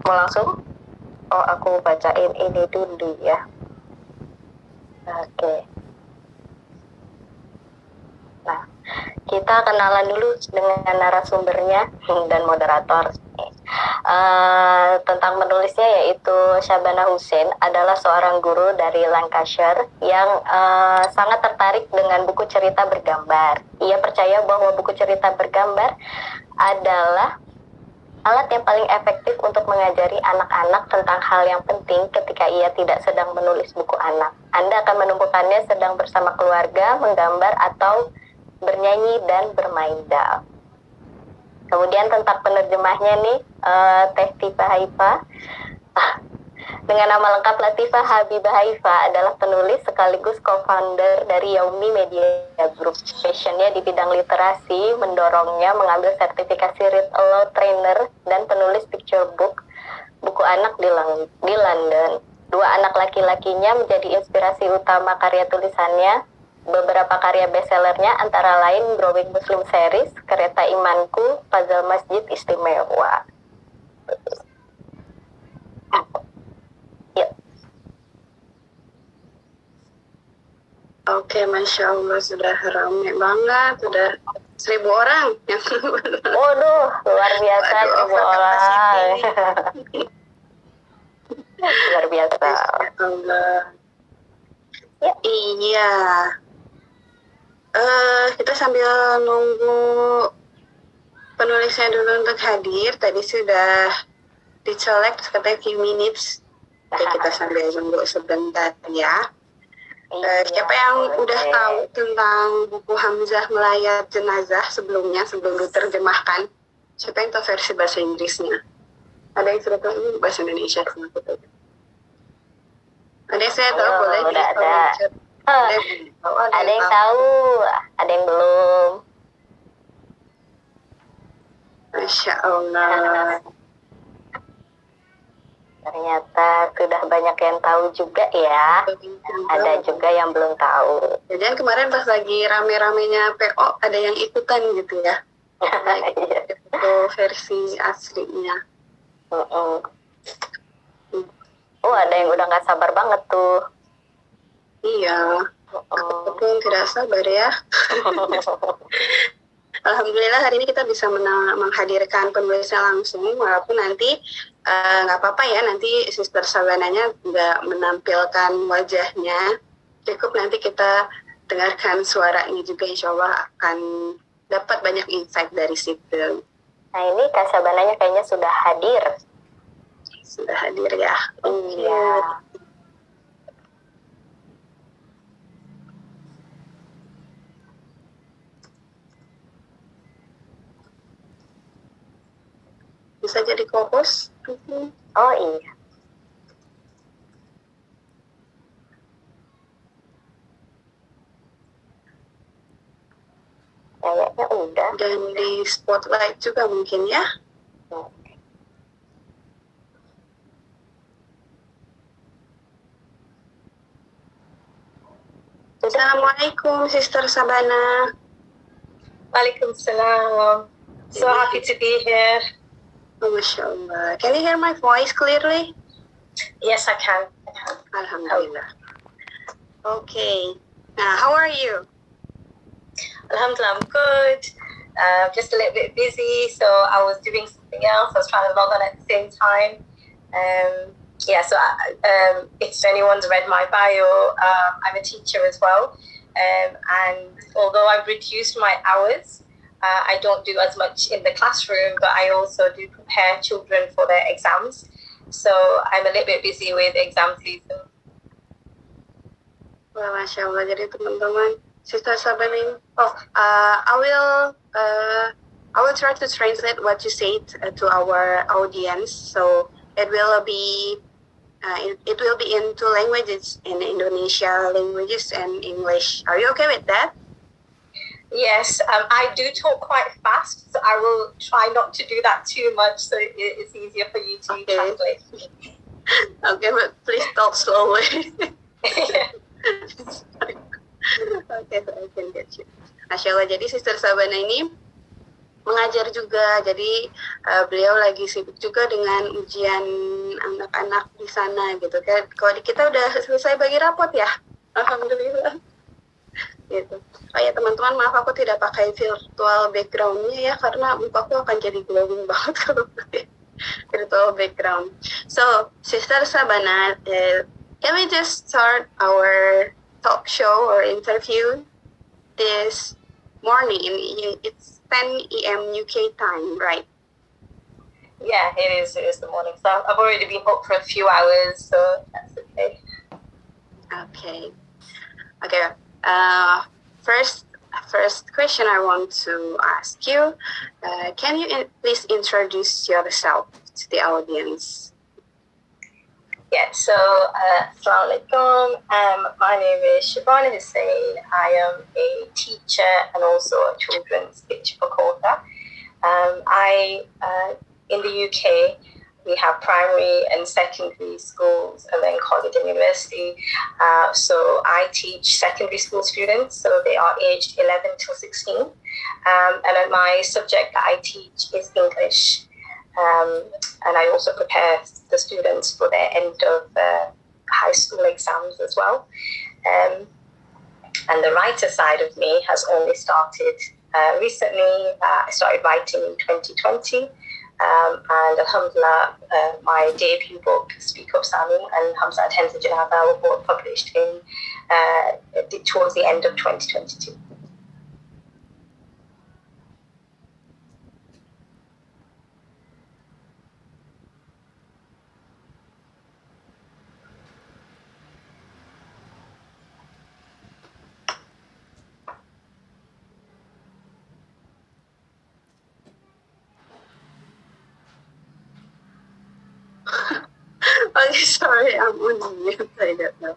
Mau langsung? Oh, aku bacain ini dulu ya. Oke. Nah, kita kenalan dulu dengan narasumbernya dan moderator. Tentang penulisnya, yaitu Shabana Hussein, adalah seorang guru dari Lancashire yang sangat tertarik dengan buku cerita bergambar. Ia percaya bahwa buku cerita bergambar adalah alat yang paling efektif untuk mengajari anak-anak tentang hal yang penting ketika ia tidak sedang menulis buku anak. Anda akan menemukannya sedang bersama keluarga, menggambar, atau bernyanyi dan bermain dal. Kemudian tentang penerjemahnya nih, Teh Tifa Haifa. Dengan nama lengkap Latifah Habibah Haifa adalah penulis sekaligus co-founder dari Yaumi Media Group. Passionnya di bidang literasi, mendorongnya mengambil sertifikasi Read Aloud Trainer dan penulis picture book, buku anak di London. Dua anak laki-lakinya menjadi inspirasi utama karya tulisannya. Beberapa karya bestsellernya antara lain Growing Muslim Series, Kereta Imanku, Puzzle Masjid Istimewa. Ya. Oke, Masya Allah, sudah ramai banget, sudah 1.000 orang. Waduh, luar biasa 1.000 orang. Luar biasa. Masya Allah. Ya. Iya. Kita sambil nunggu penulisnya dulu untuk hadir. Tadi sudah dicolek katanya few minutes. Oke, kita sambil nunggu sebentar ya. Siapa yang udah tahu tentang buku Hamzah Melayat Jenazah sebelumnya, sebelum diterjemahkan? Siapa yang tahu versi bahasa Inggrisnya? Ada yang sudah tahu ini bahasa Indonesia? Ada yang saya tahu, boleh udah di ada. Ada yang tahu, ada yang belum. Masya Allah. Ternyata sudah banyak yang tahu juga ya. Ada juga yang belum tahu. Jadi kemarin pas lagi rame-ramenya PO ada yang ikutan gitu ya. Itu versi aslinya. Ada yang udah nggak sabar banget tuh. Iya. Aku pun tidak sabar ya. Alhamdulillah hari ini kita bisa menghadirkan penulisnya langsung, walaupun nanti nggak apa-apa ya, nanti Sister Sabananya nggak menampilkan wajahnya, cukup nanti kita dengarkan suaranya juga, insya Allah akan dapat banyak insight dari situ. Nah ini Kak Sabananya kayaknya sudah hadir. Sudah hadir ya? Iya. Bisa jadi co-host? Oh iya. Kayaknya udah. Dan di spotlight juga mungkin ya? Assalamualaikum Sister Sabana. Waalaikumsalam. So happy to be here. Masya Allah. Can you hear my voice clearly? Yes, I can. Alhamdulillah. Okay. How are you? Alhamdulillah, I'm good. Just a little bit busy, so I was doing something else. I was trying to log on at the same time. If anyone's read my bio, I'm a teacher as well. And although I've reduced my hours, I don't do as much in the classroom, but I also do prepare children for their exams. So I'm a little bit busy with exam season. Wah, Masya Allah. Jadi teman-teman, Sister Sabana, I will try to translate what you said to our audience. So it will be in two languages, in Indonesia languages and English. Are you okay with that? Yes, I do talk quite fast, so I will try not to do that too much, so it's easier for you to translate. Okay, but please talk slowly. Okay, so I can get you. Masya Allah, jadi Sister Sabana ini mengajar juga. Jadi beliau lagi sibuk juga dengan ujian anak-anak di sana gitu. Kalau di kita udah selesai bagi rapot ya, alhamdulillah. Gitu. Oh ya teman-teman, maaf aku tidak pakai virtual background-nya ya, karena mukaku akan jadi glowing banget kalau pakai virtual background. So, Sister Sabana, can we just start our talk show or interview this morning? It's 10 a.m. UK time, right? Yeah, it is. It is the morning. So I've already been up for a few hours, so that's okay. Okay. First question I want to ask you, can you please introduce yourself to the audience? Yeah, so Assalamu alaikum. My name is Shabana Hussain. I am a teacher and also a children's picture book author. In the UK, we have primary and secondary schools and then college and university. So I teach secondary school students, so they are aged 11 till 16. And my subject that I teach is English. And I also prepare the students for their end of high school exams as well. And the writer side of me has only started recently. I started writing in 2020. And Alhamdulillah, my debut book, Speak Up Sami, and Hamza Tenza Janaba were both published towards the end of 2022. Okay, sorry, I'm on mute. I don't know.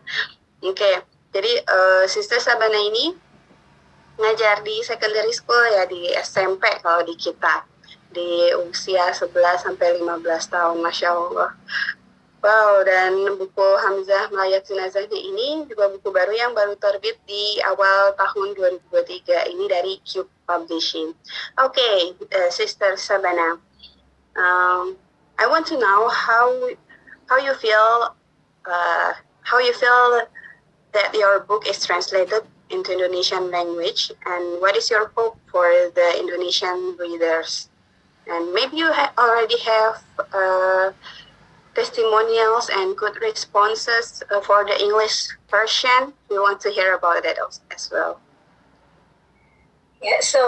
Okay, jadi Sister Sabana ini ngajar di secondary school ya, di SMP kalau di kita, di usia 11 sampai 15 tahun, Masya Allah. Wow, dan buku Hamzah Melayat Jenazahnya ini juga buku baru yang baru terbit di awal tahun 2023, ini dari Cube Publishing. Okay, Sister Sabana, I want to know how you feel that your book is translated into Indonesian language, and what is your hope for the Indonesian readers? And maybe you already have testimonials and good responses for the English version. We want to hear about that as well. Yeah, so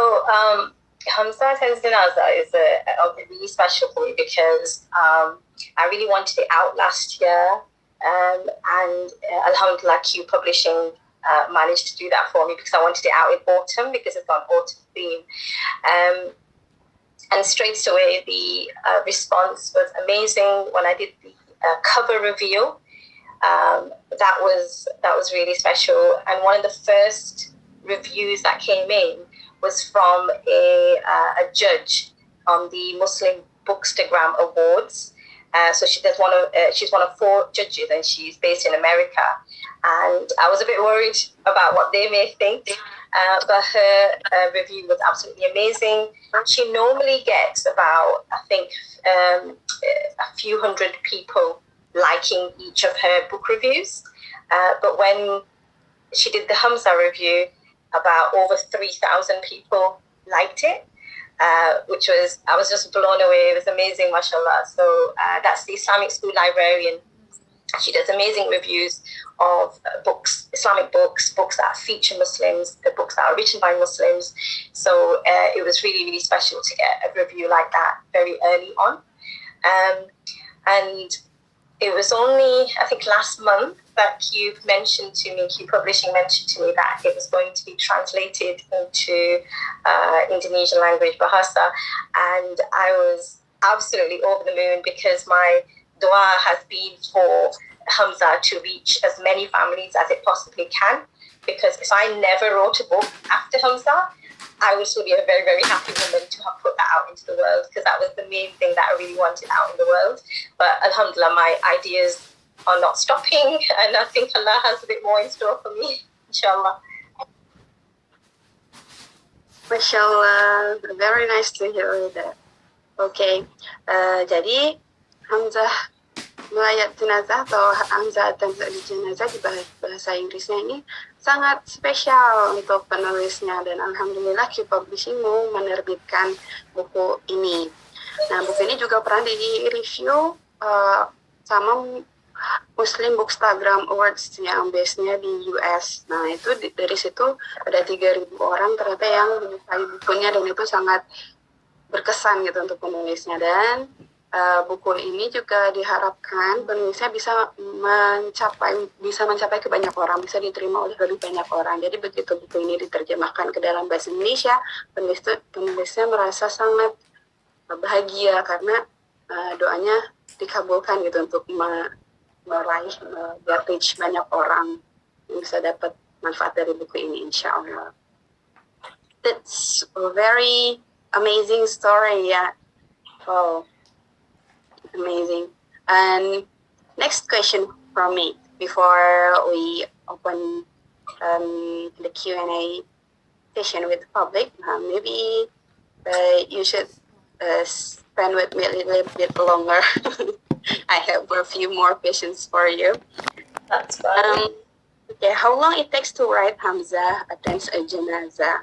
Hamza Tenza Janaba is really special for me because I really wanted it out last year, and Alhamdulillah, Q Publishing managed to do that for me because I wanted it out in autumn because it's got an autumn theme. And straight away, the response was amazing. When I did the cover reveal, that was really special. And one of the first reviews that came in was from a judge on the Muslim Bookstagram Awards. So she's one of 4 judges, and she's based in America. And I was a bit worried about what they may think, but her review was absolutely amazing. She normally gets about, I think, a few hundred people liking each of her book reviews. But when she did the Hamza review, about over 3,000 people liked it. I was just blown away. It was amazing, mashallah. So that's the Islamic School Librarian. She does amazing reviews of books, Islamic books, books that feature Muslims, the books that are written by Muslims. So it was really, really special to get a review like that very early on. And it was only, I think, last month that Q Publishing mentioned to me that it was going to be translated into Indonesian language, Bahasa. And I was absolutely over the moon because my dua has been for Hamza to reach as many families as it possibly can. Because if I never wrote a book after Hamza, I would still be a very, very happy woman to have put that out into the world, because that was the main thing that I really wanted out in the world. But alhamdulillah, my ideas are not stopping, and I think Allah has a bit more in store for me, inshallah. Mashallah, very nice to hear that. Oke, jadi Hamzah melayat jenazah atau Hamzah di jenazah di bahasa Inggrisnya ini sangat spesial untuk penulisnya, dan alhamdulillah Q Publishing mau menerbitkan buku ini. Nah, buku ini juga pernah di-review sama Muslim Bookstagram Awards yang base-nya di US. Nah, itu dari situ ada 3.000 orang ternyata yang menyukai bukunya, dan itu sangat berkesan gitu untuk penulisnya. Dan buku ini juga diharapkan penulisnya bisa mencapai ke banyak orang, bisa diterima oleh lebih banyak orang. Jadi begitu buku ini diterjemahkan ke dalam bahasa Indonesia, penulisnya merasa sangat bahagia karena doanya dikabulkan gitu untuk meraih biar reach banyak orang yang bisa dapat manfaat dari buku ini, insya Allah. That's a very amazing story, yeah. Oh, amazing. And next question from me before we open the Q&A session with the public. Maybe you should spend with me a little bit longer. I have a few more questions for you. That's fine. Okay, how long it takes to write Hamzah attends a janazah?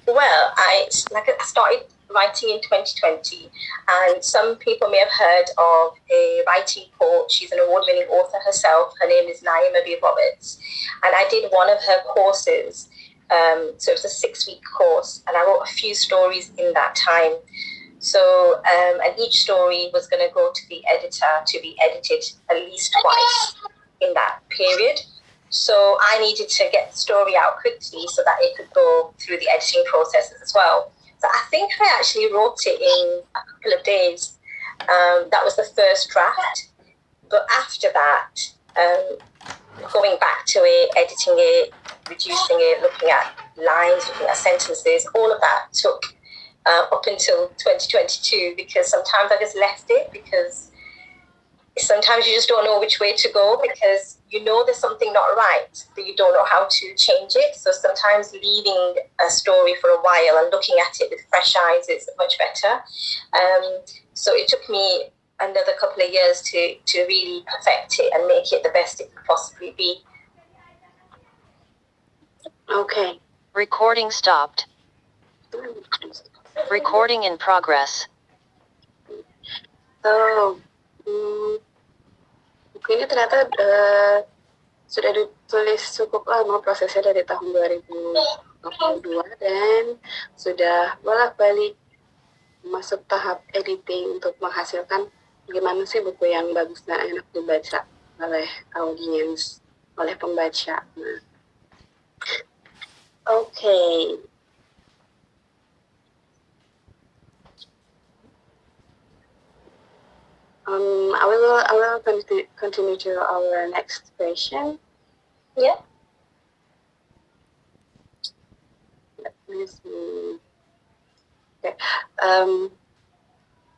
Well, I started writing in 2020, and some people may have heard of a writing coach. She's an award-winning author herself. Her name is Naima B. Roberts, and I did one of her courses. So it was a 6-week course, and I wrote a few stories in that time. So, and each story was going to go to the editor to be edited at least twice in that period. So I needed to get the story out quickly so that it could go through the editing processes as well. So I think I actually wrote it in a couple of days. That was the first draft. But after that, going back to it, editing it, reducing it, looking at lines, looking at sentences, all of that took up until 2022, because sometimes I just left it because sometimes you just don't know which way to go, because you know there's something not right, but you don't know how to change it. So sometimes leaving a story for a while and looking at it with fresh eyes is much better. So it took me another couple of years to really perfect it and make it the best it could possibly be. Okay. Recording stopped. Recording in progress. So, buku ini ternyata sudah ditulis cukup lama, prosesnya dari tahun 2022, dan sudah bolak-balik masuk tahap editing untuk menghasilkan gimana sih buku yang bagus dan enak dibaca oleh audiens, oleh pembaca. Nah. Okay. I will continue to our next question. Yeah. Let me see. Okay.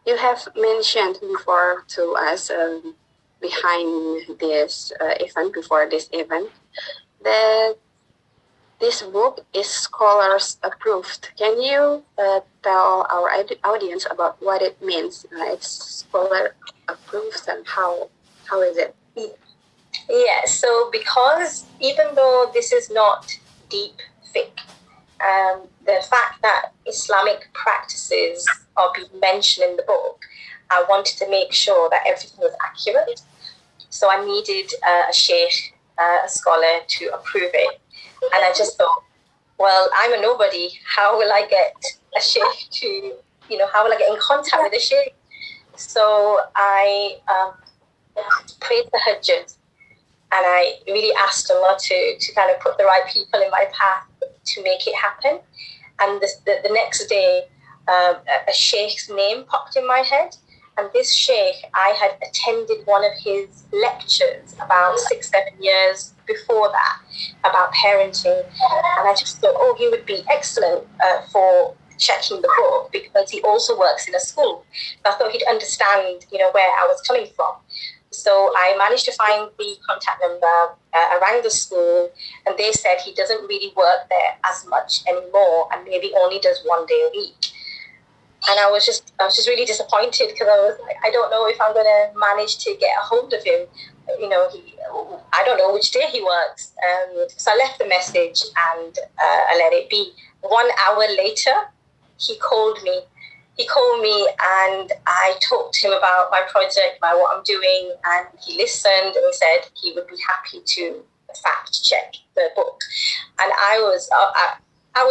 You have mentioned before to us behind this event, before this event, that this book is scholars approved. Can you tell our audience about what it means? It's scholar approved, and how is it? Yeah, so because even though this is not deep fiqh, the fact that Islamic practices are being mentioned in the book, I wanted to make sure that everything was accurate. So I needed a sheikh, a scholar, to approve it. And I just thought, well, I'm a nobody. How will I get a sheikh to, how will I get in contact with a sheikh? So I prayed the hajjat, and I really asked Allah to kind of put the right people in my path to make it happen. And the next day, a sheikh's name popped in my head. And this sheikh, I had attended one of his lectures about 6-7 years before that about parenting. And I just thought, he would be excellent for checking the book, because he also works in a school. So I thought he'd understand, where I was coming from. So I managed to find the contact number. I rang the school, and they said he doesn't really work there as much anymore, and maybe only does 1 day a week. And I was just really disappointed, because I was like, I don't know if I'm going to manage to get a hold of him. I don't know which day he works. So I left the message, and I let it be. 1 hour later, he called me. He called me, and I talked to him about my project, about what I'm doing, and he listened, and he said he would be happy to fact check the book. And I was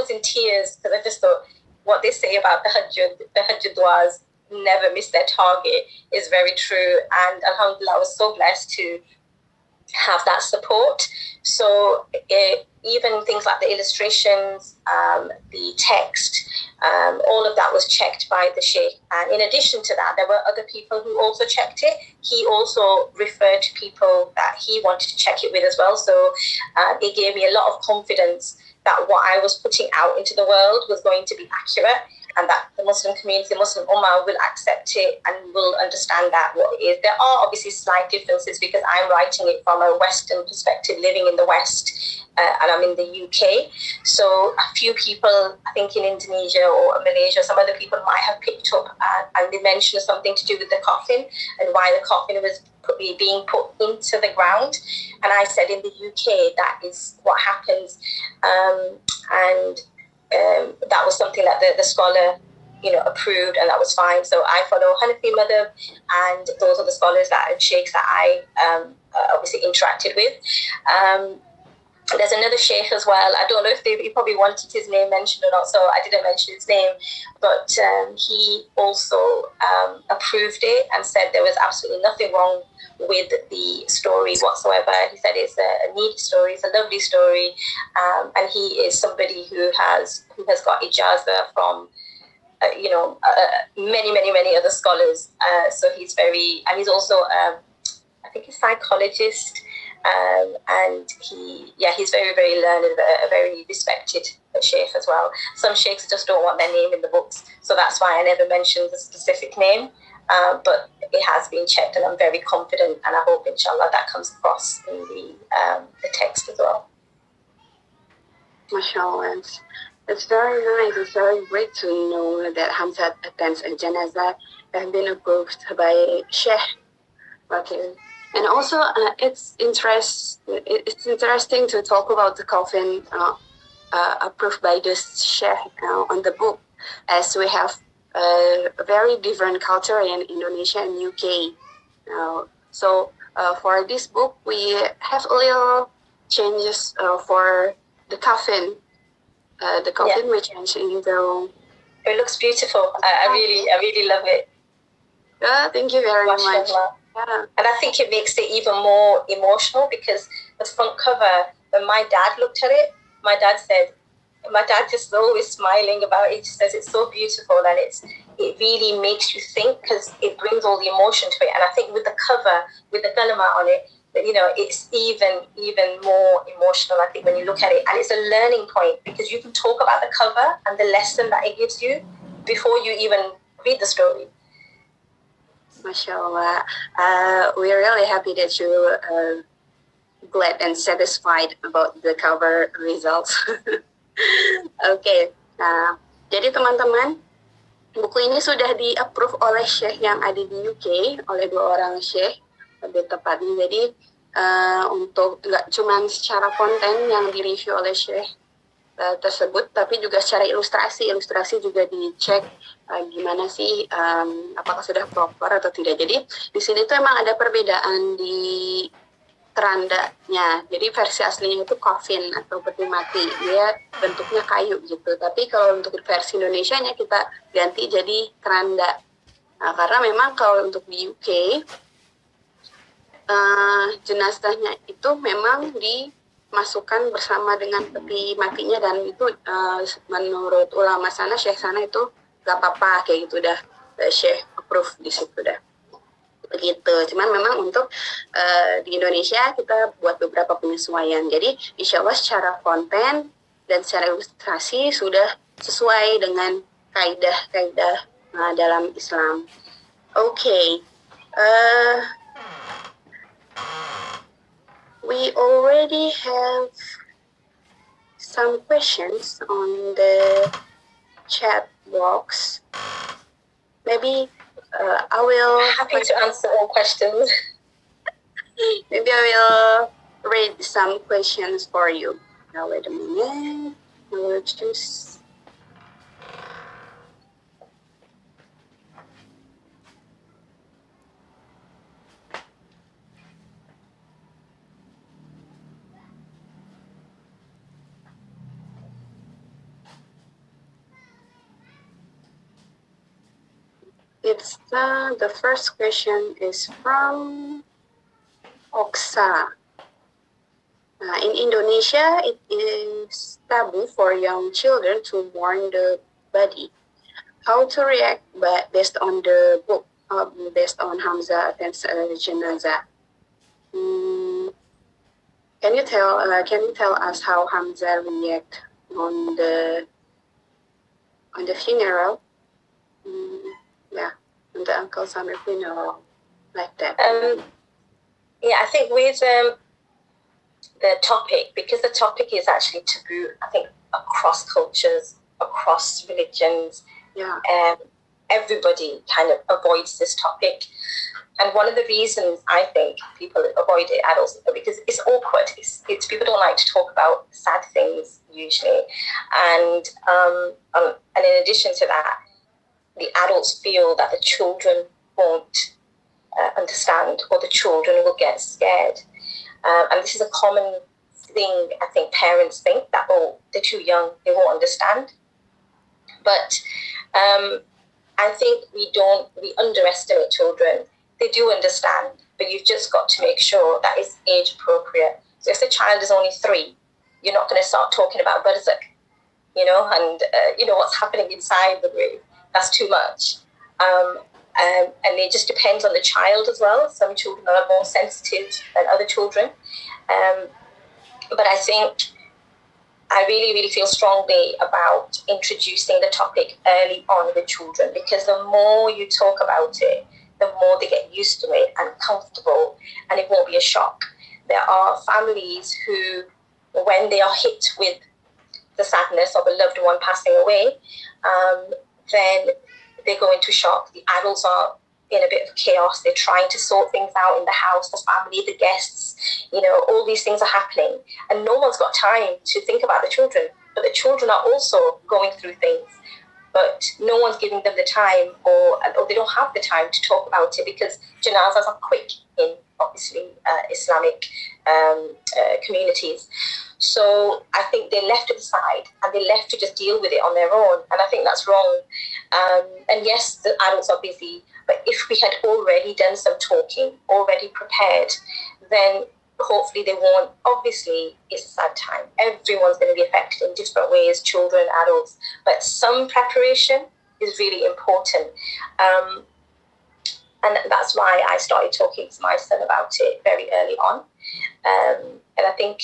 in tears, because I just thought, what they say about the Hajjud duas never miss their target is very true. And alhamdulillah, I was so blessed to have that support. So even things like the illustrations, the text, all of that was checked by the sheikh. And in addition to that, there were other people who also checked it. He also referred to people that he wanted to check it with as well. So it gave me a lot of confidence that what I was putting out into the world was going to be accurate, and that the Muslim community, the Muslim Ummah, will accept it and will understand that what it is. There are obviously slight differences, because I'm writing it from a Western perspective, living in the West, and I'm in the UK. So a few people, I think in Indonesia or Malaysia, some other people might have picked up and they mentioned something to do with the coffin and why the coffin was being put into the ground. And I said, in the UK, that is what happens. That was something that the scholar, approved, and that was fine. So I follow Hanafi madhab, and those are the scholars and sheikhs that I obviously interacted with. There's another sheikh as well. I don't know if he probably wanted his name mentioned or not, so I didn't mention his name. But he also approved it and said there was absolutely nothing wrong with the story whatsoever. He said it's a neat story, it's a lovely story, and he is somebody who has got ijaza from many other scholars. So he's he's also I think a psychologist. And he's very, very learned, a very respected sheikh as well. Some sheikhs just don't want their name in the books, so that's why I never mentioned the specific name. But it has been checked, and I'm very confident, and I hope, inshallah, that comes across in the text as well. MashaAllah. It's very nice. It's very great to know that Hamzat attends a janazah and been approved by Sheikh. Okay. And also, it's interesting to talk about the coffin approved by the sheikh on the book, as we have a very different culture in Indonesia and UK. So for this book, we have a little changes for the coffin. The coffin we changed into. It looks beautiful. I really love it. Thank you very much. Yeah. And I think it makes it even more emotional, because the front cover, when my dad looked at it, my dad just always smiling about it. He just says it's so beautiful, and it really makes you think, because it brings all the emotion to it. And I think with the cover, with the kalama on it, it's even more emotional, I think, when you look at it. And it's a learning point, because you can talk about the cover and the lesson that it gives you before you even read the story. MashaAllah. We're really happy that you glad and satisfied about the cover results. Okay. Jadi teman-teman, buku ini sudah di-approve oleh Syekh yang ada di UK, oleh 2 orang Syekh, lebih tepatnya. Jadi untuk nggak cuma secara konten yang direview oleh Syekh tersebut, tapi juga secara ilustrasi juga dicek gimana sih, apakah sudah proper atau tidak. Jadi di sini tuh emang ada perbedaan di kerandanya. Jadi versi aslinya itu coffin atau peti mati, dia bentuknya kayu gitu. Tapi kalau untuk versi Indonesianya kita ganti jadi keranda. Karena memang kalau untuk di UK jenazahnya itu memang dimasukkan bersama dengan peti matinya, dan itu menurut ulama sana, syekh sana, itu gak apa-apa kayak gitu, udah syekh approve di situ dah begitu. Cuman memang untuk di Indonesia kita buat beberapa penyesuaian. Jadi insya Allah secara konten dan secara ilustrasi sudah sesuai dengan kaidah-kaidah dalam Islam. Okay. we already have some questions on the chat box. Maybe I will... Happy to answer all questions. Maybe I will read some questions for you. Now, wait a minute. I will choose... The first question is from Oksa. In Indonesia, it is taboo for young children to mourn the body. How to react based on the book, based on Hamza attends Janazah? Can you tell us how Hamza react on the funeral? Yeah, on the Uncle Samir funeral, like that. Yeah, I think with the topic, because the topic is actually taboo, I think across cultures, across religions, Yeah. Everybody kind of avoids this topic. And one of the reasons I think people avoid it, adults, because it's awkward. It's people don't like to talk about sad things usually, and in addition to that, the adults feel that the children won't understand, or the children will get scared. And this is a common thing. I think parents think that, oh, they're too young, they won't understand. But I think we underestimate children. They do understand, but you've just got to make sure that it's age appropriate. So if the child is only 3, you're not going to start talking about Barzakh, and what's happening inside the grave. That's too much. And it just depends on the child as well. Some children are more sensitive than other children. But I think I really, really feel strongly about introducing the topic early on with children, because the more you talk about it, the more they get used to it and comfortable, and it won't be a shock. There are families who, when they are hit with the sadness of a loved one passing away, then they go into shock. The adults are in a bit of chaos. They're trying to sort things out in the house, the family, the guests, all these things are happening. And no one's got time to think about the children. But the children are also going through things. But no one's giving them the time, or they don't have the time to talk about it, because janazas are quick in, obviously, Islamic communities. So I think they're left to the side, and they're left to just deal with it on their own. And I think that's wrong. And yes, the adults are busy, but if we had already done some talking, already prepared, then hopefully they won't. Obviously, it's a sad time. Everyone's going to be affected in different ways, children, adults. But some preparation is really important. And that's why I started talking to my son about it very early on. And I think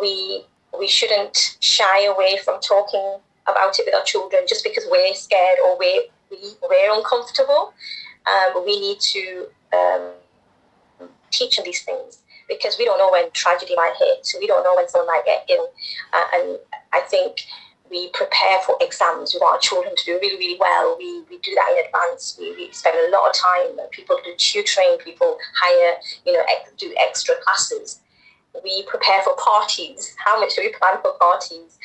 we shouldn't shy away from talking about it with our children just because we're scared or we're uncomfortable. We need to teach them these things, because we don't know when tragedy might hit. We don't know when someone might get ill. And I think we prepare for exams. We want our children to do really, really well. We do that in advance. We spend a lot of time. People do tutoring. People hire, do extra classes. We prepare for parties. How much do we plan for parties?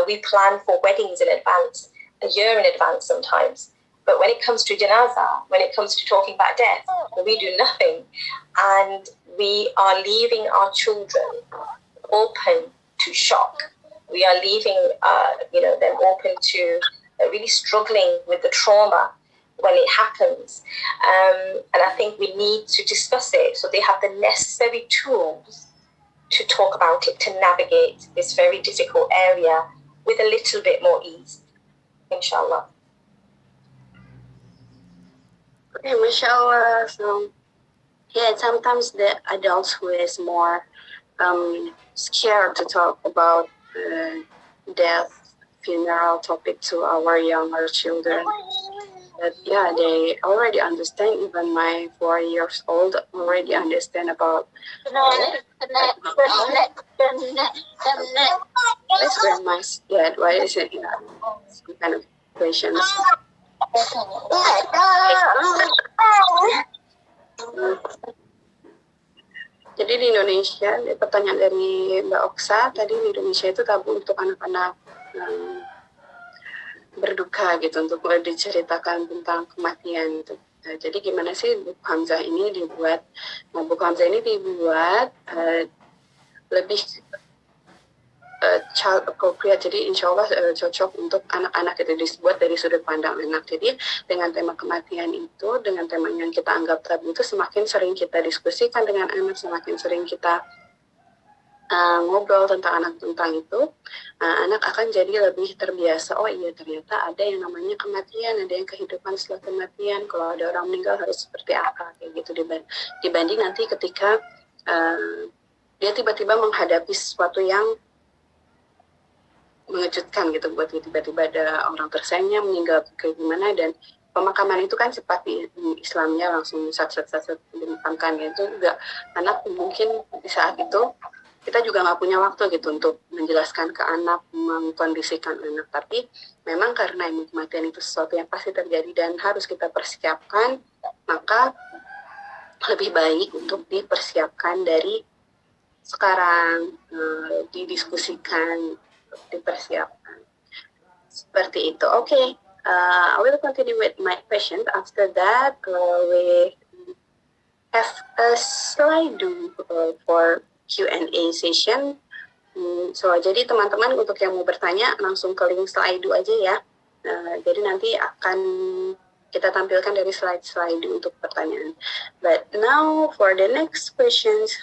We plan for weddings in advance, a year in advance sometimes. But when it comes to janazah, when it comes to talking about death, we do nothing. And we are leaving our children open to shock. We are leaving them open to really struggling with the trauma when it happens. And I think we need to discuss it so they have the necessary tools to talk about it, to navigate this very difficult area with a little bit more ease, inshallah. Okay, mashallah. So, sometimes the adults who is more scared to talk about death, funeral topic to our younger children. But yeah, they already understand. Even my 4 years old already understand about. Let's grandma's dad. Why is it some kind of questions? Jadi di Indonesia, pertanyaan dari Mbak Oksa, tadi di Indonesia itu tabu untuk anak-anak berduka gitu, untuk diceritakan tentang kematian gitu. Jadi gimana sih buku Hamzah ini dibuat? Nah, buku Hamzah ini dibuat lebih child appropriate, jadi insya Allah cocok untuk anak-anak, itu dibuat dari sudut pandang anak. Jadi dengan tema kematian itu, dengan tema yang kita anggap tabu itu, semakin sering kita diskusikan dengan anak, semakin sering kita ngobrol tentang anak tentang itu, anak akan jadi lebih terbiasa. Oh iya, ternyata ada yang namanya kematian, ada yang kehidupan setelah kematian, kalau ada orang meninggal harus seperti apa, kayak gitu, dibanding nanti ketika dia tiba-tiba menghadapi sesuatu yang mengejutkan gitu, buat tiba-tiba ada orang tersayangnya meninggal kayak gimana, dan pemakaman itu kan cepat di Islamnya, langsung sat dimakamkan gitu. Juga anak mungkin di saat itu kita juga nggak punya waktu gitu untuk menjelaskan ke anak, mengkondisikan anak, tapi memang karena kematian itu sesuatu yang pasti terjadi dan harus kita persiapkan, maka lebih baik untuk dipersiapkan dari sekarang, didiskusikan, dipersiapkan seperti itu. Okay, I will continue with my question. After that, we have a slide for Q&A session. So jadi teman-teman, untuk yang mau bertanya langsung ke link slide aja ya. Jadi nanti akan kita tampilkan dari slide untuk pertanyaan. But now for the next questions.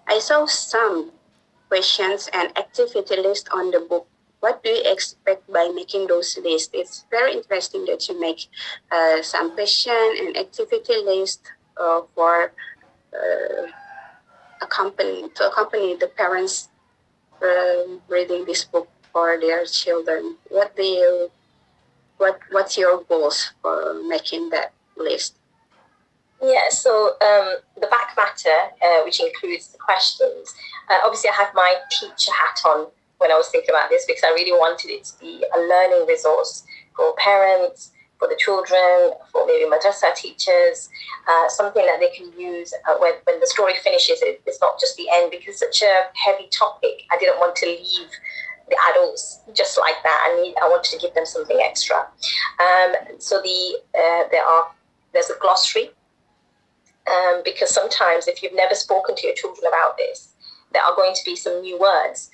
I saw some questions and activity list on the book. What do you expect by making those lists? It's very interesting that you make some question and activity list for accompany the parents reading this book for their children. What's your goals for making that list? Yeah, so the back matter, which includes the questions, obviously I have my teacher hat on when I was thinking about this, because I really wanted it to be a learning resource for parents, for the children, for maybe madrasa teachers, something that they can use when the story finishes. It's not just the end, because it's such a heavy topic. I didn't want to leave the adults just like that. I wanted to give them something extra. So there's a glossary. Because sometimes if you've never spoken to your children about this, there are going to be some new words.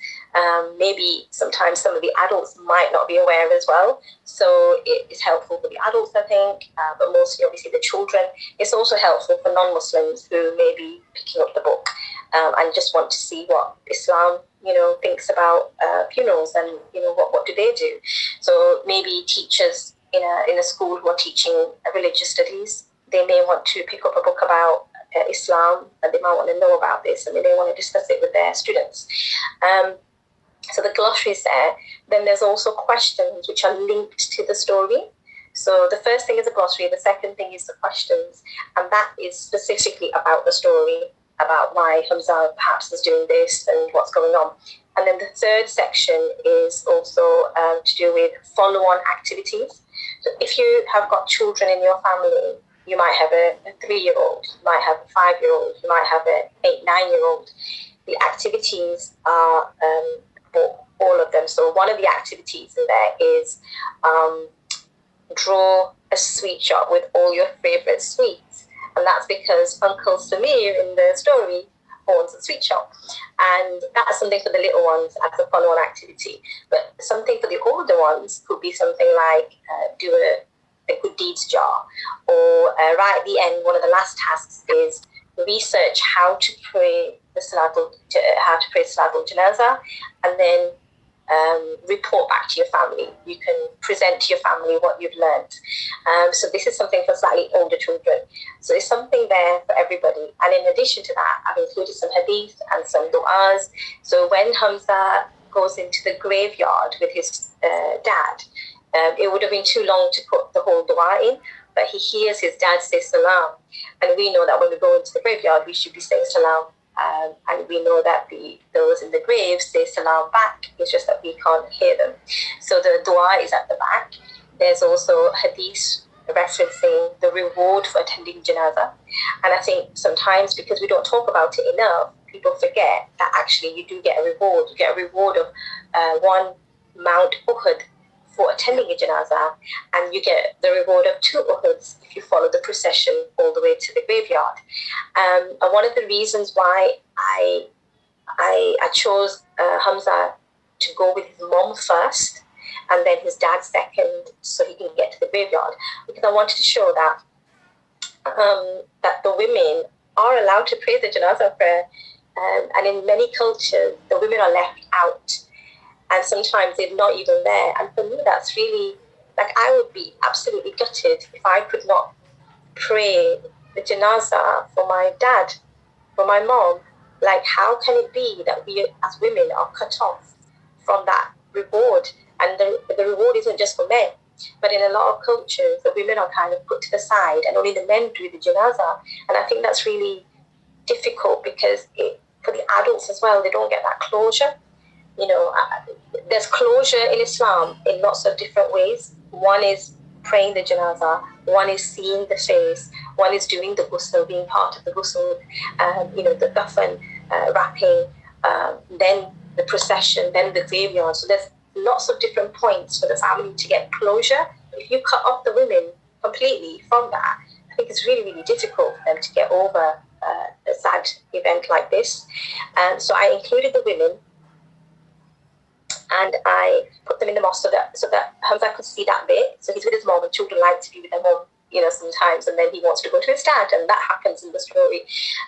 Maybe sometimes some of the adults might not be aware as well. So it is helpful for the adults, I think, but mostly obviously the children. It's also helpful for non-Muslims who may be picking up the book and just want to see what Islam, thinks about funerals, and what do they do. So maybe teachers in a school who are teaching religious studies, they may want to pick up a book about Islam, and they might want to know about this, and they may want to discuss it with their students. So the glossary is there. Then there's also questions which are linked to the story. So the first thing is a glossary, the second thing is the questions, and that is specifically about the story, about why Hamza perhaps is doing this and what's going on. And then the third section is also to do with follow-on activities. So if you have got children in your family, you might have a 3-year-old, you might have a 5-year-old, you might have an 8, 9-year-old. The activities are for all of them. So one of the activities in there is draw a sweet shop with all your favorite sweets. And that's because Uncle Samir in the story owns a sweet shop. And that's something for the little ones as a follow-on activity. But something for the older ones could be something like do a good deeds jar. Or right at the end, one of the last tasks is research how to pray Salatul Janaza, and then report back to your family. You can present to your family what you've learned. So this is something for slightly older children. So there's something there for everybody. And in addition to that, I've included some hadith and some du'as. So when Hamza goes into the graveyard with his dad. It would have been too long to put the whole dua in, but he hears his dad say salam, and we know that when we go into the graveyard, we should be saying salam. And we know that those in the grave say salam back. It's just that we can't hear them. So the dua is at the back. There's also hadith referencing the reward for attending janazah. And I think sometimes because we don't talk about it enough, people forget that actually you do get a reward. You get a reward of one Mount Uhud for attending a janazah, and you get the reward of 2 Uhuds if you follow the procession all the way to the graveyard. And one of the reasons why I chose Hamza to go with his mom first and then his dad second, so he can get to the graveyard, because I wanted to show that that the women are allowed to pray the janazah prayer, and in many cultures the women are left out. And sometimes they're not even there. And for me, that's really, like, I would be absolutely gutted if I could not pray the janazah for my dad, for my mom. Like, how can it be that we as women are cut off from that reward? And the reward isn't just for men, but in a lot of cultures, the women are kind of put to the side and only the men do the janazah. And I think that's really difficult because for the adults as well, they don't get that closure. You know, there's closure in Islam in lots of different ways. One is praying the janazah, one is seeing the face, one is doing the ghusl, being part of the ghusl, you know, the kafan, wrapping, then the procession, then the graveyard. So there's lots of different points for the family to get closure. If you cut off the women completely from that, I think it's really, really difficult for them to get over a sad event like this. So I included the women, and I put them in the mosque so that Hamza could see that bit. So he's with his mom, and children like to be with their mom, you know, sometimes, and then he wants to go to his dad, and that happens in the story.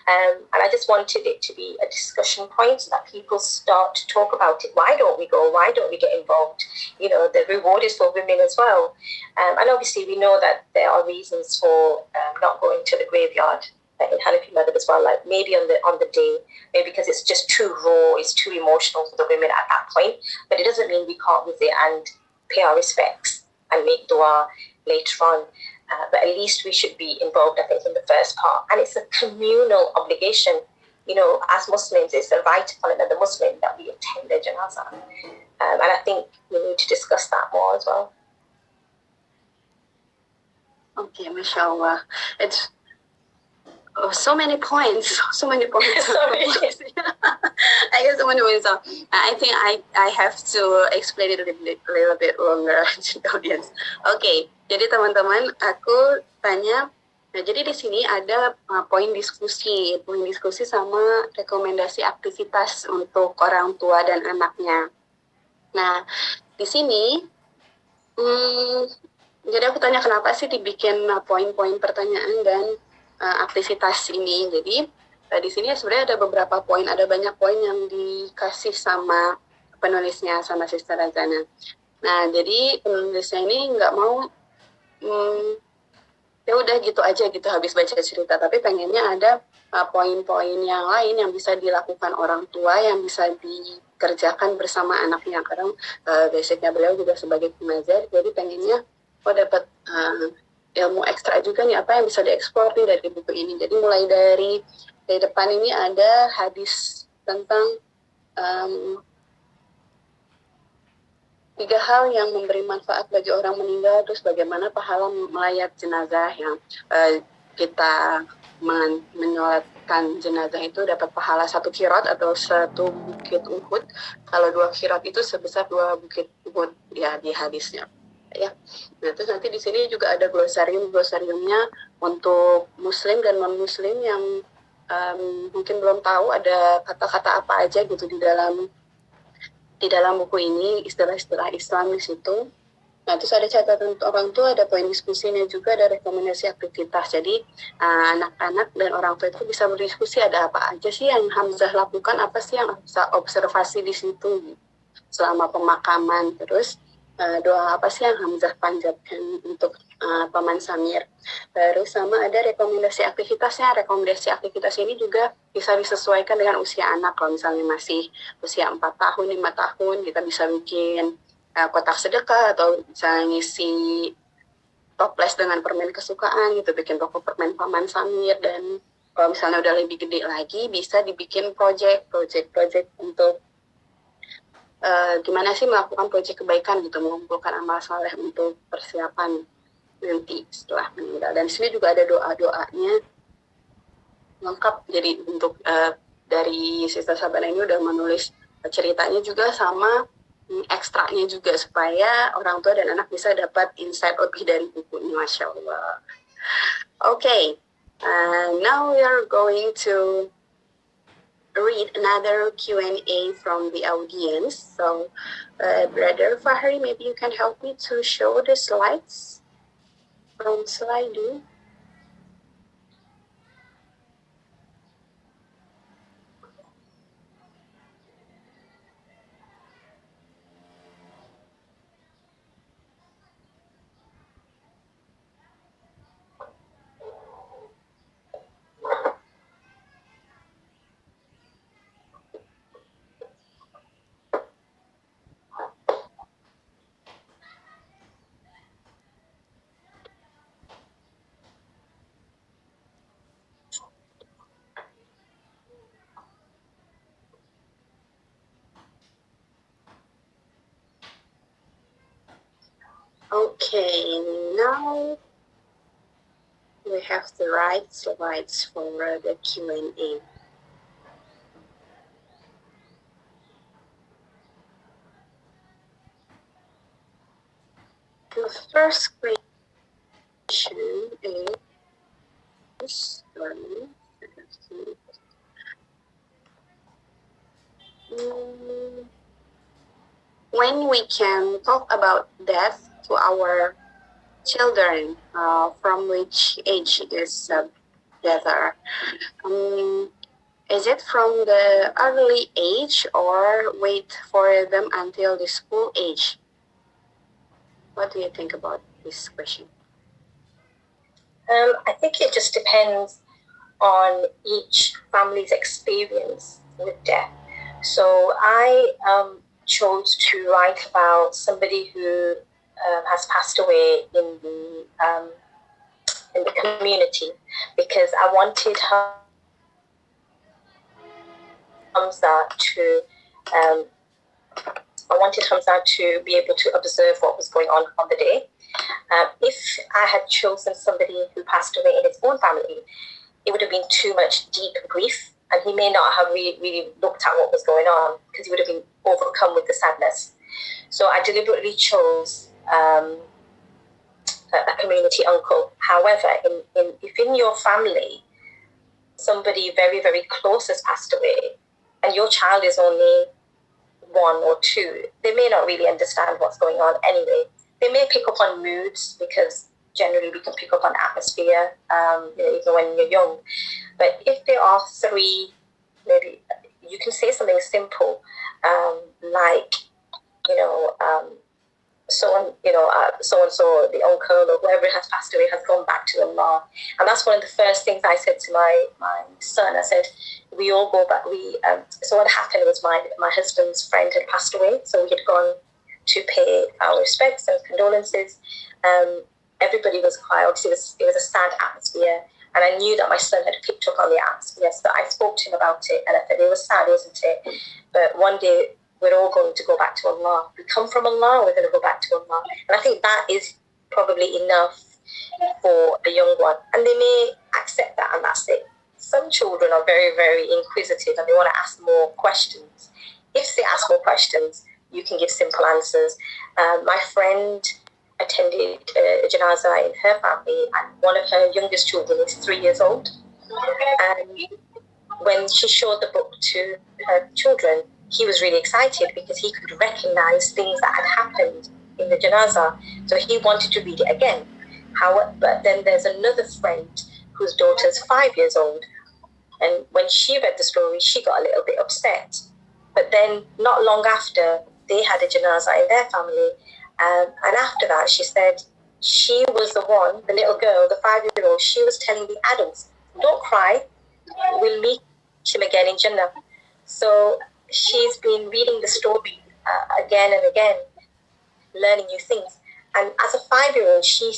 And I just wanted it to be a discussion point so that people start to talk about it. Why don't we go? Why don't we get involved? You know, the reward is for women as well. And obviously we know that there are reasons for not going to the graveyard in Hanafi madhab as well, like maybe on the day, maybe because it's just too raw, it's too emotional for the women at that point. But it doesn't mean we can't visit and pay our respects and make dua later on. But at least we should be involved, I think, in the first part. And it's a communal obligation. You know, as Muslims, it's a right upon another Muslim that we attend their janazah. And I think we need to discuss that more as well. Okay, mashallah. It's so many points. Sorry. I guess so many points. So I think I have to explain it a little bit longer to the audience. Okay, jadi teman-teman, aku tanya. Nah, jadi di sini ada poin diskusi sama rekomendasi aktivitas untuk orang tua dan anaknya. Nah, di sini, jadi aku tanya kenapa sih dibikin poin-poin pertanyaan dan aktivitas ini. Jadi di sini sebenarnya ada beberapa poin, ada banyak poin yang dikasih sama penulisnya, sama Sister Razana. Nah, jadi penulisnya ini nggak mau ya udah gitu aja gitu habis baca cerita, tapi pengennya ada poin-poin yang lain yang bisa dilakukan orang tua, yang bisa dikerjakan bersama anaknya. Karena basicnya beliau juga sebagai pengajar, jadi pengennya dapat ilmu ekstra juga nih, apa yang bisa dieksplor nih dari buku ini. Jadi mulai dari depan ini ada hadis tentang 3 hal yang memberi manfaat bagi orang meninggal, terus bagaimana pahala melayat jenazah, yang kita menyolatkan jenazah itu dapat pahala 1 qirot atau 1 bukit Uhud. Kalau 2 qirot itu sebesar 2 bukit Uhud ya di hadisnya. Ya. Nah, terus nanti di sini juga ada glosariumnya untuk muslim dan non muslim yang mungkin belum tahu ada kata-kata apa aja gitu di dalam buku ini, istilah-istilah Islam di situ. Nah, terus ada catatan untuk orang tua, ada poin diskusinya juga, ada rekomendasi aktivitas. Jadi anak-anak dan orang tua itu bisa berdiskusi ada apa aja sih yang Hamzah lakukan, apa sih yang bisa observasi di situ selama pemakaman, terus doa apa sih yang Hamzah panjatkan untuk Paman Samir. Terus sama ada rekomendasi aktivitasnya. Rekomendasi aktivitas ini juga bisa disesuaikan dengan usia anak. Kalau misalnya masih usia 4 tahun, 5 tahun, kita bisa bikin kotak sedekah atau misalnya ngisi toples dengan permen kesukaan gitu, bikin toko permen Paman Samir. Dan kalau misalnya udah lebih gede lagi bisa dibikin project untuk gimana sih melakukan project kebaikan gitu, mengumpulkan amal saleh untuk persiapan nanti setelah meninggal. Dan di sini juga ada doa-doanya lengkap. Jadi untuk dari Sister Sabana ini udah menulis ceritanya juga sama ekstraknya juga supaya orang tua dan anak bisa dapat insight lebih dari bukunya. Masya Allah. Okay, now we are going to read another Q&A from the audience. So, Brother Fahri, maybe you can help me to show the slides from Slido. Okay, now we have the right slides for the Q&A. The first question is, when we can talk about death to our children, from which age is better? Is it from the early age or wait for them until the school age? What do you think about this question? I think it just depends on each family's experience with death. So I chose to write about somebody who has passed away in the community because I wanted Hamza to be able to observe what was going on the day. If I had chosen somebody who passed away in his own family, it would have been too much deep grief, and he may not have really looked at what was going on because he would have been overcome with the sadness. So I deliberately chose a community uncle. However, if in your family somebody very, very close has passed away and your child is only 1 or 2, they may not really understand what's going on anyway. They may pick up on moods because generally we can pick up on atmosphere, even when you're young. But if there are 3, maybe you can say something simple, like, so and so, the uncle or whoever has passed away has gone back to Allah. And that's one of the first things I said to my son. I said, we all go back. So what happened was my husband's friend had passed away, so we had gone to pay our respects and condolences. Everybody was quiet. Obviously, it was a sad atmosphere, and I knew that my son had picked up on the atmosphere, so I spoke to him about it, and I said, it was sad, isn't it? But one day, we're all going to go back to Allah. We come from Allah, we're going to go back to Allah. And I think that is probably enough for a young one. And they may accept that, and that's it. Some children are very, very inquisitive, and they want to ask more questions. If they ask more questions, you can give simple answers. My friend attended a janazah in her family, and one of her youngest children is 3 years old. And when she showed the book to her children, he was really excited because he could recognize things that had happened in the janazah. So he wanted to read it again. But then there's another friend whose daughter's 5 years old. And when she read the story, she got a little bit upset. But then not long after, they had a janazah in their family. And after that, she said she was the one, the little girl, the 5-year-old, she was telling the adults, don't cry, we'll meet him again in Jannah. So she's been reading the story again and again. learning new things. And as a 5-year-old, she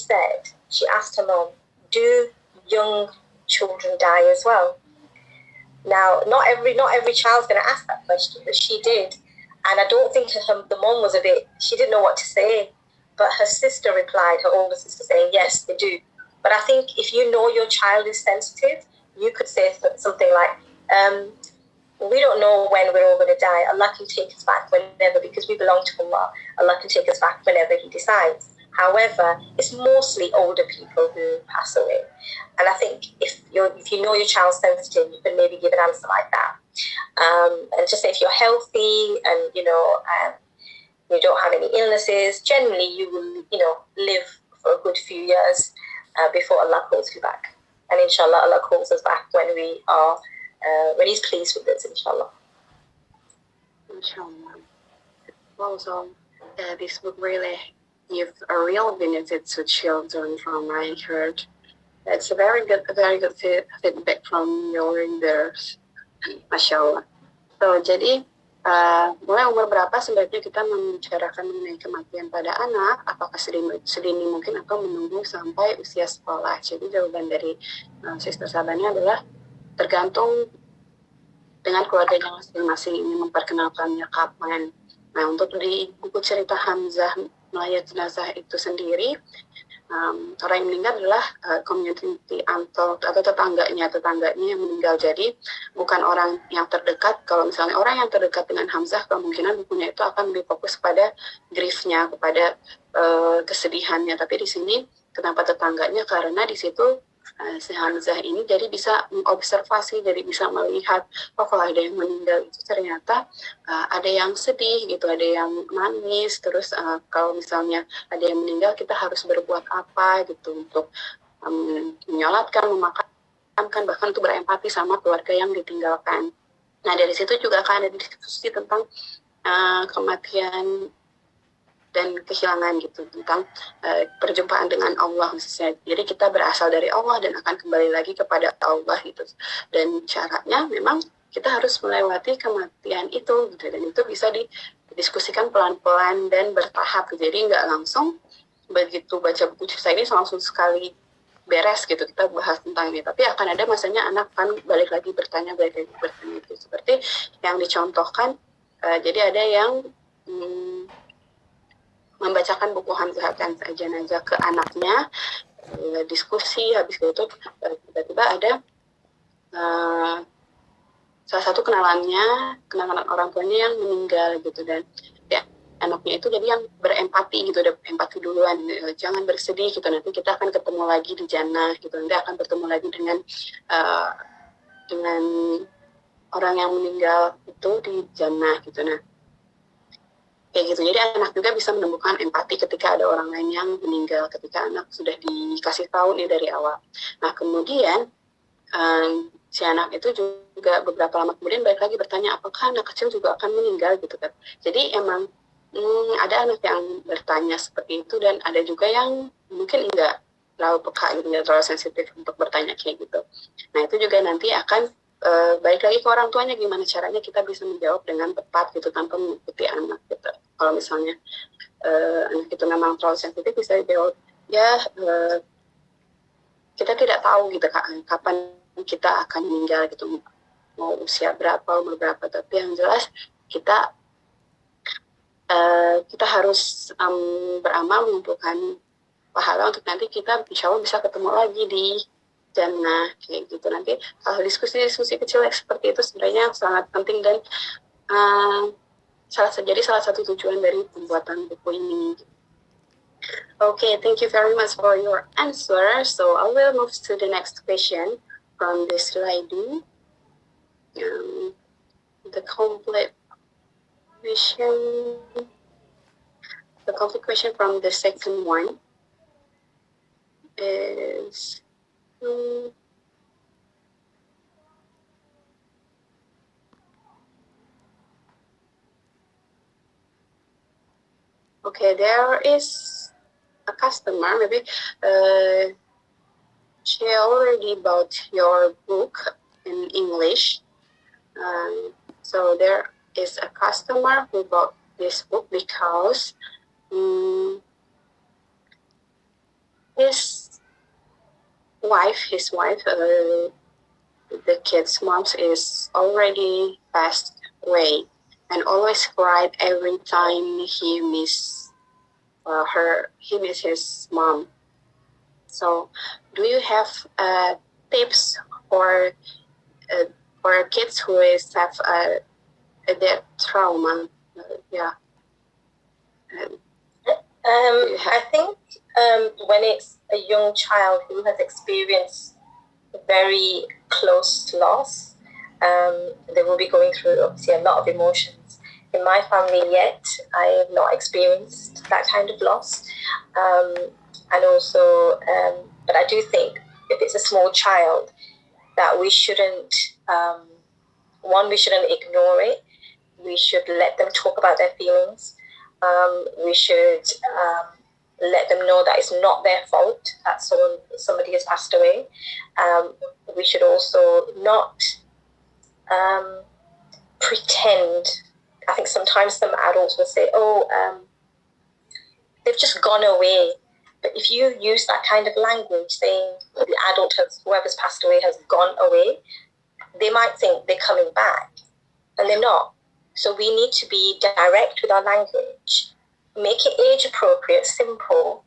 asked her mom, do young children die as well? Now, not every child's going to ask that question, but she did. And I don't think the mom was she didn't know what to say. But her sister replied, her older sister, saying, yes, they do. But I think if you know your child is sensitive, you could say something like, we don't know when we're all going to die. Allah can take us back whenever, because we belong to Allah. Allah can take us back whenever He decides. However, it's mostly older people who pass away. And I think if you know your child's sensitive, you can maybe give an answer like that. And just say if you're healthy and you don't have any illnesses, generally you will live for a good few years before Allah calls you back. And inshallah, Allah calls us back when He's pleased with us, inshallah. Inshallah. Also, this book really gives a real benefit to children from my heard. It's a very good feedback from your readers. Masya Allah. So, jadi mulai umur berapa sebaiknya kita membicarakan mengenai kematian pada anak? Apakah sedini mungkin atau menunggu sampai usia sekolah? Jadi jawaban dari Sister Sabanya adalah tergantung dengan keluarganya masing-masing ini memperkenalkannya kapan. Nah, untuk di buku cerita Hamzah Melayat Jenazah itu sendiri, orang yang meninggal adalah community untold atau tetangganya yang meninggal. Jadi bukan orang yang terdekat. Kalau misalnya orang yang terdekat dengan Hamzah, kemungkinan bukunya itu akan lebih fokus pada griefnya, kepada kesedihannya. Tapi di sini kenapa tetangganya? Karena di situ si Hamzah ini jadi bisa mengobservasi, jadi bisa melihat, kalau ada yang meninggal itu ternyata ada yang sedih gitu, ada yang nangis, terus kalau misalnya ada yang meninggal kita harus berbuat apa gitu untuk menyolatkan, memakamkan, bahkan untuk berempati sama keluarga yang ditinggalkan. Nah, dari situ juga akan ada diskusi tentang kematian dan kehilangan gitu, tentang perjumpaan dengan Allah khususnya. Jadi kita berasal dari Allah dan akan kembali lagi kepada Allah gitu. Dan caranya memang kita harus melewati kematian itu gitu. Dan itu bisa didiskusikan pelan-pelan dan bertahap. Jadi nggak langsung begitu baca buku cerita ini langsung sekali beres gitu kita bahas tentang ini. Tapi akan ada masanya anak kan balik lagi bertanya gitu. Seperti yang dicontohkan, jadi ada yang membacakan buku Hamzah Jenazah ke anaknya, diskusi, habis itu tiba-tiba ada salah satu kenalan orang tuanya yang meninggal gitu, dan ya anaknya itu jadi yang berempati gitu, udah empati duluan, jangan bersedih gitu, nanti kita akan ketemu lagi di jannah gitu, nanti akan bertemu lagi dengan orang yang meninggal itu di jannah gitu. Nah, kayak gitu. Jadi anak juga bisa menemukan empati ketika ada orang lain yang meninggal, ketika anak sudah dikasih tahu nih dari awal. Nah, kemudian si anak itu juga beberapa lama kemudian balik lagi bertanya, apakah anak kecil juga akan meninggal gitu kan. Jadi emang ada anak yang bertanya seperti itu, dan ada juga yang mungkin enggak terlalu peka gitu, enggak terlalu sensitif untuk bertanya kayak gitu. Nah, itu juga nanti akan balik lagi ke orang tuanya, gimana caranya kita bisa menjawab dengan tepat gitu tanpa mengikuti anak gitu. Kalau misalnya anak itu memang terlalu sensitif, bisa dijawab ya kita tidak tahu gitu kapan kita akan meninggal gitu, mau usia berapa, umur berapa, tapi yang jelas kita harus beramal mengumpulkan pahala untuk nanti kita insya Allah bisa ketemu lagi di jannah kayak gitu. Nanti diskusi-diskusi kecil seperti itu sebenarnya sangat penting dan salah satu tujuan dari pembuatan buku ini. Okay, thank you very much for your answer. So I will move to the next question from this lady. The complete question from the second one is okay, there is a customer, maybe she already bought your book in English. So there is a customer who bought this book because mm, his his wife, the kid's mom is already passed away, and always cried every time he miss he miss his mom. So, do you have tips for kids who have that trauma? Yeah. I think when it's a young child who has experienced very close loss, they will be going through obviously a lot of emotions. In my family yet, I have not experienced that kind of loss. And also, but I do think if it's a small child, that we shouldn't, we shouldn't ignore it. We should let them talk about their feelings. We should let them know that it's not their fault that somebody has passed away. We should also not pretend. I think sometimes some adults will say, "Oh, they've just gone away." But if you use that kind of language, saying the adult whoever's passed away has gone away, they might think they're coming back, and they're not. So we need to be direct with our language, make it age appropriate, simple,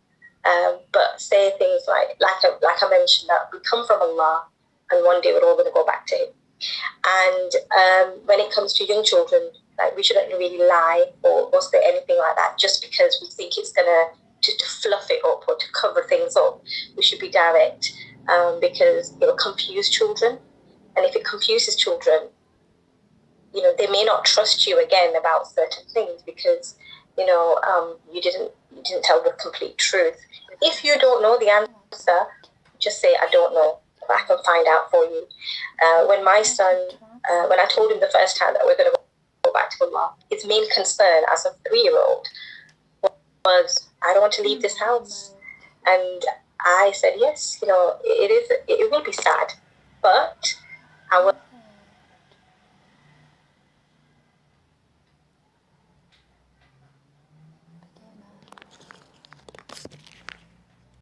but say things like I mentioned, that we come from Allah, and one day we're all going to go back to Him. And when it comes to young children, like, we shouldn't really lie or say anything like that just because we think it's gonna to fluff it up or to cover things up. We should be direct, because it will confuse children, and if it confuses children, they may not trust you again about certain things because you didn't tell the complete truth. If you don't know the answer, just say, I don't know, but I can find out for you. When my son, when I told him the first time that we're going to go back to Allah, his main concern as a 3-year-old was, I don't want to leave this house. And I said, yes, it will be sad,